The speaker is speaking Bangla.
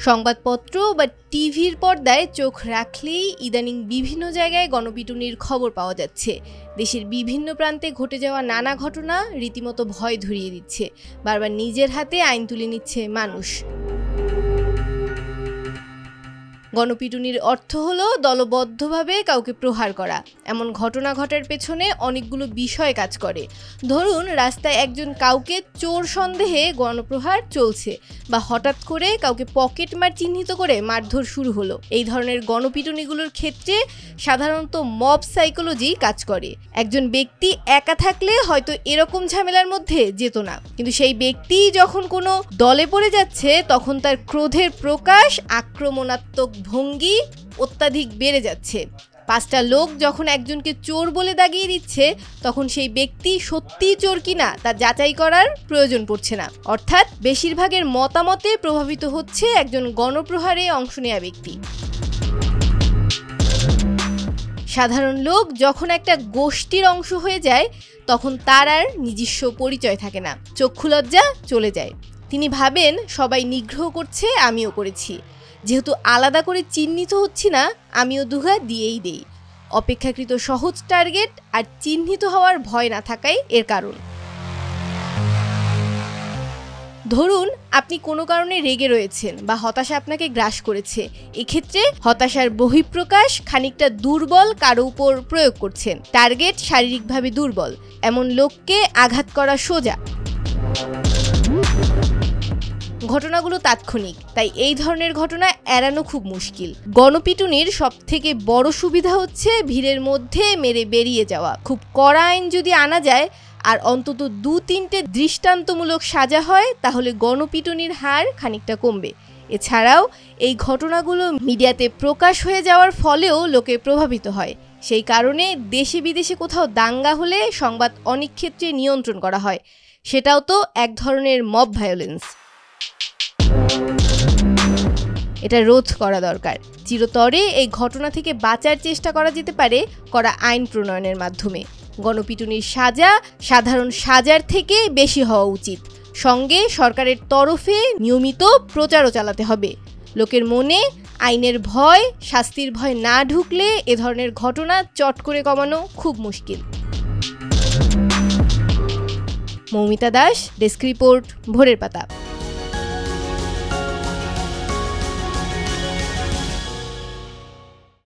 সংবাদপত্র বা টিভির পর্দায় চোখ রাখলেই ইদানিং বিভিন্ন জায়গায় গণপিটুনির খবর পাওয়া যাচ্ছে। দেশের বিভিন্ন প্রান্তে ঘটে যাওয়া নানা ঘটনা রীতিমতো ভয় ধরিয়ে দিচ্ছে। বারবার নিজের হাতে আইন তুলে নিচ্ছে মানুষ। গণপিটুনির অর্থ হলো দলবদ্ধভাবে কাউকে প্রহার করা। এমন ঘটনা ঘটার পেছনে অনেকগুলো বিষয় কাজ করে। ধরুন, রাস্তায় একজন কাউকে চোর সন্দেহে গণপ্রহার চলছে, বা হঠাৎ করে কাউকে পকেটমার চিহ্নিত করে মারধর শুরু হলো। এই ধরনের গণপিটুনিগুলোর ক্ষেত্রে সাধারণত মব সাইকোলজি কাজ করে। একজন ব্যক্তি একা থাকলে হয়তো এরকম ঝামেলার মধ্যে যেত না, কিন্তু সেই ব্যক্তি যখন কোনো দলে পড়ে যাচ্ছে তখন তার ক্রোধের প্রকাশ, আক্রমণাত্মক ভঙ্গি অত্যাধিক বেড়ে যাচ্ছে। 5টা লোক যখন একজনকে চোর বলে দাগিয়ে দিচ্ছে, তখন সেই ব্যক্তি সত্যিই চোর কিনা তা যাচাই করার প্রয়োজন পড়ছে না। অর্থাৎ বেশিরভাগের মতামতে প্রভাবিত হচ্ছে একজন গণপ্রহারে অংশ নেওয়া ব্যক্তি। সাধারণ লোক যখন একটা গোষ্ঠীর অংশ হয়ে যায়, তখন তার আর নিজস্ব পরিচয় থাকে না, চক্ষুলজ্জা চলে যায়। তিনি ভাবেন সবাই নিগ্রহ করছে, আমিও করেছি। যেহেতু আলাদা করে চিহ্নিত হচ্ছি না, আমিও দুঘা দিয়েই দেই। অপেক্ষাকৃত সহজ টার্গেট আর চিহ্নিত হওয়ার ভয় না থাকাই এর কারণ। ধরুন, আপনি কোনো কারণে রেগে রয়েছেন বা হতাশা আপনাকে গ্রাস করেছে। এক্ষেত্রে হতাশার বহিঃপ্রকাশ খানিকটা দুর্বল কারো উপর প্রয়োগ করছেন। টার্গেট শারীরিকভাবে দুর্বল, এমন লোককে আঘাত করা সোজা। ঘটনাগুলো তাৎক্ষণিক, তাই এই ধরনের ঘটনা এড়ানো খুব মুশকিল। গণপিটুনির সবথেকে বড় সুবিধা হচ্ছে ভিড়ের মধ্যে মেরে বেরিয়ে যাওয়া। খুব কড়া আইন যদি আনা যায় আর অন্তত 2-3টে দৃষ্টান্তমূলক সাজা হয়, তাহলে গণপিটুনির হার খানিকটা কমবে। এছাড়াও এই ঘটনাগুলো মিডিয়াতে প্রকাশ হয়ে যাওয়ার ফলেও লোকে প্রভাবিত হয়। সেই কারণে দেশে বিদেশে কোথাও দাঙ্গা হলে সংবাদ অনেক ক্ষেত্রে নিয়ন্ত্রণ করা হয়। সেটাও তো এক ধরনের মব ভায়োলেন্স। এটা রোধ করা দরকার। চিরতরে এই ঘটনা থেকে বাঁচার চেষ্টা করা যেতে পারে করা আইন প্রণয়নের মাধ্যমে। গণপিটুনির সাজা সাধারণ সাজার থেকে বেশি হওয়া উচিত। সঙ্গে সরকারের তরফে নিয়মিত প্রচারও চালাতে হবে। লোকের মনে আইনের ভয়, শাস্তির ভয় না ঢুকলে এ ধরনের ঘটনা চট করে কমানো খুব মুশকিল। মৌমিতা দাস, ডেস্ক রিপোর্ট, ভোরের পাতা।